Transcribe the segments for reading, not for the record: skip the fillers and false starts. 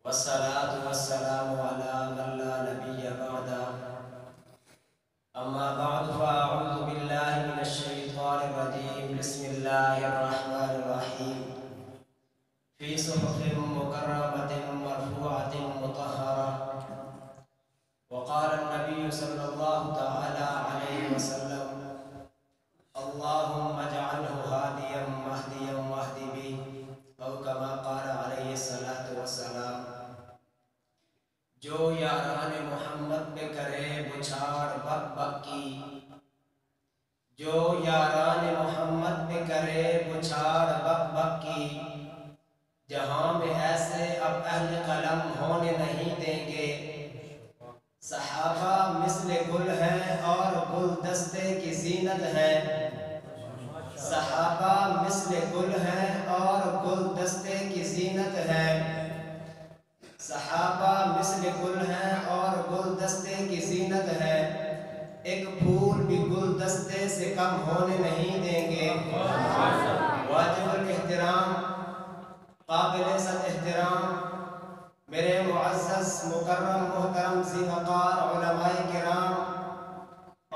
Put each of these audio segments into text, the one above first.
والصلاة والسلام على من لا نبي بعده أما بعد فأعوذ بالله من الشيطان الرجيم بسم الله الرحمن الرحيم في صحف مكرمة مرفوعة مطهرة وقال النبي صلى الله تعالى عليه وسلم اللهم اجعله هاديا مهديا واهد به او كما قال عليه الصلاة والسلام جو یاران محمد پہ کرے بچھاڑ بک بک کی جو یاران محمد پہ کرے بچھاڑ بک بک کی جہاں میں ایسے اب اہل قلم ہونے نہیں دیں گے صحابہ مثل گل ہیں اور گلدستے کی زینت ہے صحابہ مثل گل ہیں اور گلدستے کی زینت ہے صحابہ مثل گل ہیں اور گلدستے کی زینت ہے ایک پھول بھی گلدستے سے کم ہونے نہیں دیں گے واجب الاحترام قابل صد احترام میرے معزز مکرم محترم ذی وقار علماء کرام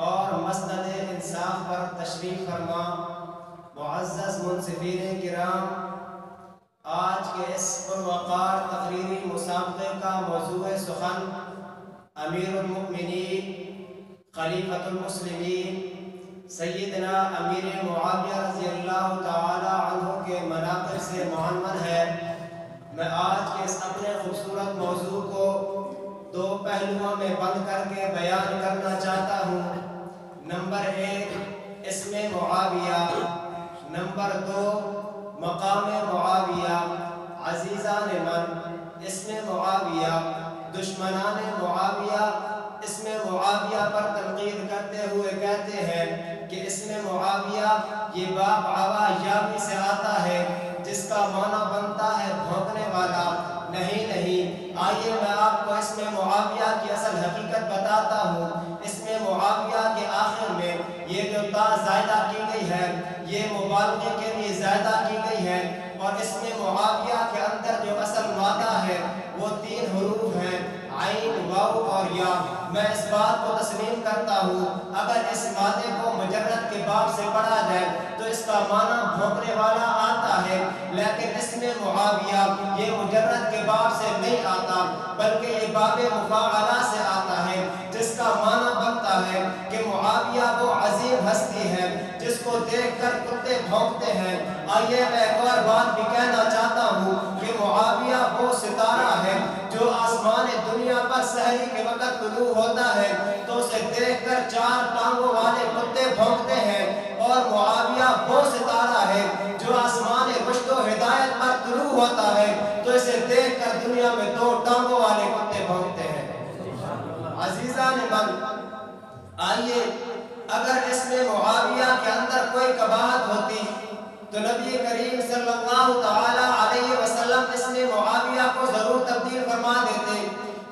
اور مسند انصاف پر تشریف فرما معزز منصفین کرام آج کے اس پروقار تقریری مسابقے کا موضوع سخن امیر المؤمنین خلیفۃ المسلمین سیدنا امیر معاویہ رضی اللہ تعالی عنہ کے مناقب سے معنون ہے میں آج کے اس اپنے خوبصورت موضوع کو دو پہلوؤں میں بند کر کے بیان کرنا چاہتا ہوں نمبر 1 اسم معاویہ نمبر 2 مقام معاویہ عزیزان من اسم معاویہ دشمنان معاویہ اسم معاویہ پر تنقید کرتے ہوئے کہتے ہیں کہ اسم معاویہ یہ باب عوا یاوی سے آتا ہے جس کا معنی بنتا ہے بھونکنے والا نہیں آئیے میں آپ کو اسم معاویہ کی اصل حقیقت بتاتا ہوں اسم معاویہ کے آخر میں یہ جو تا زائدہ کی گئی ہے یہ مبالغے کے لیے زائدہ کی گئی ہے اور اسم معاویہ کے اندر جو اصل مادہ ہے وہ 3 حروف ہیں عین واو اور یا میں اس بات کو تسلیم کرتا ہوں اگر اس مادے کو مجرد کے باب سے پڑھا جائے تو اس کا معنی بھونکنے والا آتا ہے لیکن اسم معاویہ یہ مجرد کے باب سے نہیں آتا بلکہ یہ باب مفاعلہ سے آتا ہے جس کا معنی بنتا ہے کہ معاویہ وہ عظیم ہستی ہے جس کو دیکھ کر کتے بھونکتے ہیں آئیے میں ایک اور بات بھی کہنا چاہتا ہوں کہ معاویہ وہ ستارہ ہے جو آسمان دنیا پر سحری کے وقت طلوع ہوتا ہے تو اسے دیکھ کر 4 ٹانگوں والے کتے بھونکتے ہیں اور معاویہ وہ ستارہ ہے جو آسمان رشد و ہدایت پر طلوع ہوتا ہے تو اسے دیکھ کر دنیا میں 2 ٹانگوں والے کتے بھونکتے ہیں عزیزان من آئیے اگر اسم معاویہ کے اندر کوئی قباحت ہوتی تو نبی کریم صلی اللہ تعالی علیہ وسلم اسم معاویہ کو ضرور تبدیل فرما دیتے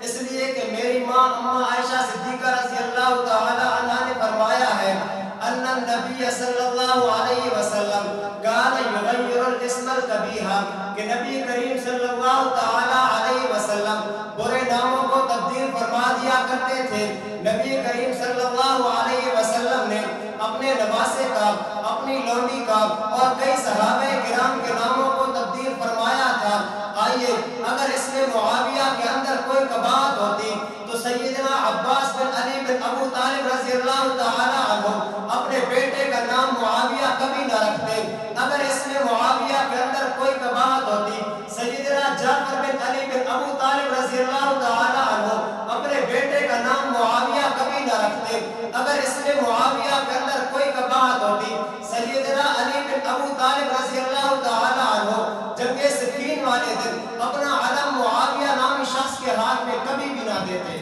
اس لیے کہ میری ماں اماں عائشہ صدیقہ رضی اللہ تعالی عنہ نے فرمایا ہے ان النبی صلی اللہ علیہ وسلم کان یغیر الاسم القبیح کہ نبی کریم صلی اللہ تعالی علیہ وسلم برے ناموں کو تبدیل فرما دیا کرتے تھے نبی کریم صلی اللہ علیہ وسلم نے اپنے نواسے کا اپنی لونڈی کا اور کئی صحابہ کرام کے ناموں کو تبدیل فرمایا تھا آئیے اگر اس میں معاویہ کے اندر کوئی قباحت ہوتی تو سیدنا عباس بن علی بن ابو طالب رضی اللہ تعالی عنہ اپنے بیٹے کا نام معاویہ کبھی نہ رکھتے اگر اس میں معاویہ کے اندر کوئی قباحت ہوتی سیدنا جعفر بن علی بن ابو طالب رضی اللہ تعالی عنہ اپنے بیٹے کا نام معاویہ کبھی نہ رکھتے اگر اس میں معاویہ کے اندر کوئی قباحت ہوتی سیدنا علی بن ابو طالب رضی اللہ تعالی عنہ جنگ صفین والے دن اپنا علم معاویہ نامی شخص کے ہاتھ میں کبھی بھی نہ دیتے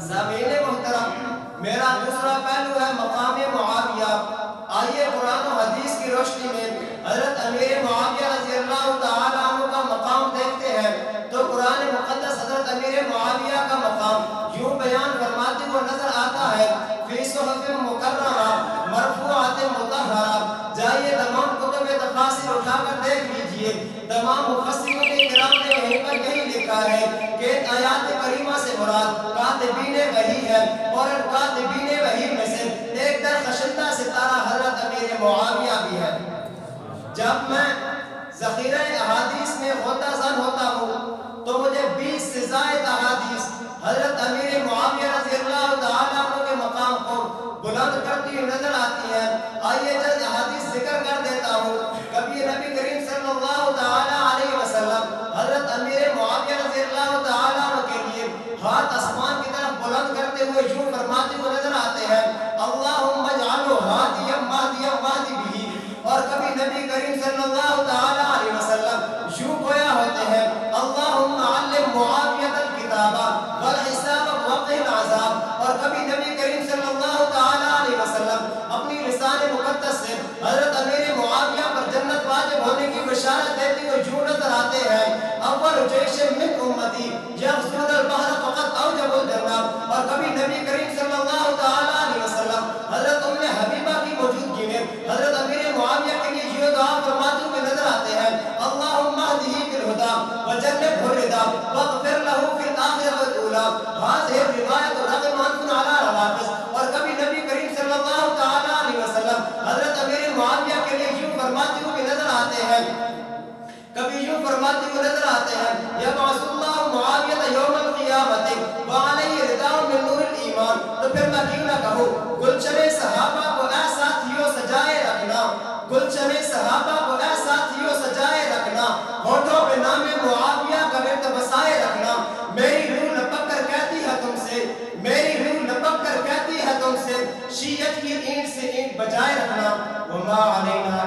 سامعین محترم میرا دوسرا پہلو ہے مقام معاویہ آئیے قرآن و حدیث کی روشنی میں حضرت امیر معاویہ رضی اللہ تعالی عنہ کا مقام دیکھتے ہیں تو قرآن مقدس حضرت امیر معاویہ کا مقام یوں بیان فرماتے ہوئے نظر آتا ہے فی صحف مکرمہ مرفوعات مطہرہ جائیے تمام کتب تفاسیر اٹھا کر دیکھ لیجئے تمام مفسرین کرام نے یہیں پر یہی لکھا لکھا ہے کہ آیات کریمہ سے مراد کاتبین وحی ہے، اور ان کاتبین وحی میں سے ایک درخشندہ ستارہ حضرت امیر معاویہ بھی ہے۔ جب میں ذخیرہ احادیث میں غوطہ زن ہوتا ہوں تو مجھے 20 سے زائد احادیث حضرت امیر معاویہ رضی اللہ تعالیٰ عنہ کے مقام کو بلند کرتی ہوئی نظر آتی ہے۔ آئیے چند احادیث ذکر کر دیتا ہوں۔ کبھی نبی کریم صلی اللہ تعالیٰ علیہ وسلم حضرت امیر معاویہ رضی اللہ تعالیٰ عنہ کے لیے ہاتھ آسمان کی طرف بلند کرتے ہوئے یوں فرماتے ہوئے نظر آتے ہیں، اللہم اجعلہ ہادیا مہدیا واہدی بہ۔ اور کبھی نبی کریم صلی اللہ تعالیٰ علیہ وسلم یوں گویا ہوتے ہیں، اللہم علم معاویۃ الکتاب والحساب وقہ العذاب۔ اور کبھی نبی کریم صلی اللہ تعالیٰ علیہ وسلم اپنی لسان مقدس سے حضرت امیر معاویہ پر جنت واجب ہونے کی بشارت دیتے ہوئے یوں نظر آتے ہیں، اول جیش من امتی یغزون البحر فقد اوجب الجنہ۔ اور کبھی نبی کریم صلی اللہ تعالیٰ علیہ وسلم حضرت ام حبیبہ کی موجودگی میں حضرت امیر معاویہ کے لیے یہ دعا فرماتے ہوئے نظر آتے ہیں، اللہم اہدہ بالہدی وجنبہ الردی واغفر لہ فی الآخرۃ والأولی۔ هذه الروایت رغم انف علی روافض۔ اور کبھی نبی کریم صلی اللہ تعالیٰ علیہ وسلم حضرت امیر معاویہ کے لیے یوں فرماتے ہوئے نظر آتے ہیں، کبھی یوں فرماتے ہوئے نظر آتے ہیں، یبعث اللہ معاویہ یوم القیامۃ وعلیہ رداء من نور الایمان۔ تو پھر میں کیوں نہ کہوں، گلشن صحابہ کو اے ساتھیوں سجائے رکھنا، گلشن صحابہ کو اے ساتھیوں سجائے رکھنا، ہونٹوں پہ نام معاویہ کا ورد بسائے رکھنا۔ میری روح لپک کر کہتی ہے تم سے، میری روح لپک کر کہتی ہے تم سے، شیعت کی اینٹ سے اینٹ بجائے رکھنا۔ وما علینا